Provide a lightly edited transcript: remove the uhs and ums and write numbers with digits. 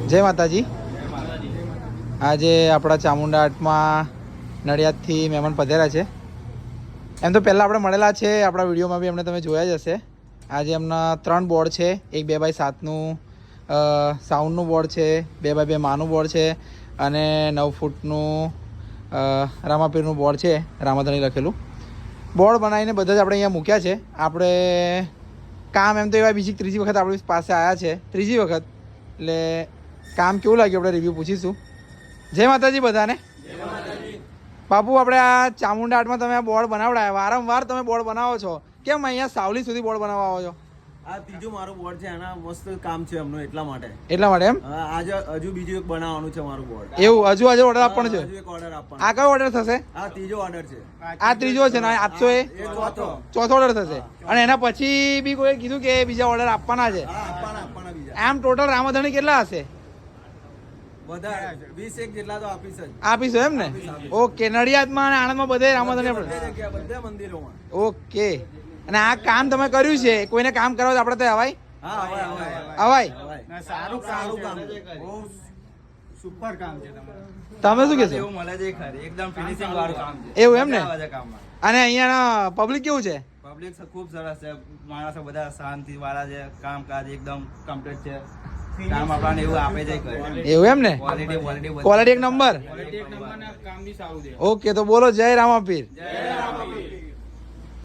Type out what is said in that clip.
જય માતાજી. આજે આપણા ચામુંડા હાટમાં નડિયાદથી મહેમાન પધાર્યા છે. એમ તો પહેલાં આપણે મળેલા છે, આપણા વિડીયોમાં બી એમને તમે જોયા જ હશે. આજે એમના 3 બોર્ડ છે. એક 2x7નું સાઉન્ડનું બોર્ડ છે, 2x2 માનું બોર્ડ છે અને 9 ફૂટનું રામાપીરનું બોર્ડ છે, રામાધણી લખેલું બોર્ડ બનાવીને બધા જ આપણે અહીંયા મૂક્યા છે. આપણે કામ એમ તો એવા બીજી ત્રીજી વખત આપણી પાસે આવ્યા છે, ત્રીજી વખત. એટલે કામ કેવું લાગ્યું આપણે રિવ્યૂ પૂછીશું. જય માતાજી બધાને. બાપુ, આપણે આ ચામુંડા હાટમાં તમે આ બોર્ડ બનાવડાયા, વારંવાર તમે બોર્ડ બનાવો છો, કેમ અહીંયા સાવલી સુધી બોર્ડ બનાવવા આવો છો? આ ત્રીજું મારું બોર્ડ છે, આના મસ્ત કામ છે એમનું, એટલા માટે એમ. આજે હજુ બીજું એક બનાવવાનું છે મારું બોર્ડ. એવું હજુ ઓર્ડર આપવાનો છે? હજુ એક ઓર્ડર આપવાનો. આ કયો ઓર્ડર થશે? આ ત્રીજો ઓર્ડર છે. આ ત્રીજો છે ને આપશો એ ચોથો ઓર્ડર થશે. અને એના પછી બી કોઈ કીધું કે બીજા ઓર્ડર આપવાના છે? આપવાના બીજા. આમ ટોટલ રામાધણી કેટલા હશે? વધારે 20 જેટલા તો આપીશું એમ ને? ઓકે. નડિયાદમાં અને આણંદમાં બધે રામાધણી બધા મંદિરોમાં. ઓકે. અને આ કામ તમે કર્યું છે, કોઈને કામ કરવા આપણે તો અવાય? અવાય. સારું કામ છે. બહુ સુપર કામ છે તમારું. તમે શું કહેશો? એવું મળે છે ખરી, એકદમ ફિનિશિંગ વાળું કામ છે. એવું એમ ને? અને અહીંયા પબ્લિક કેવું છે? પબ્લિક ખૂબ સરસ છે, માણસો બધા શાંતિ વાળા છે, કામકાજ એકદમ કમ્પ્લીટ છે. કામ આપણને એવું આપે છે. એવું એમ ને? ક્વોલિટી એક નંબર. કામ બી સારું છે. ઓકે, તો બોલો જય રામાપીર. જય રામાપીર.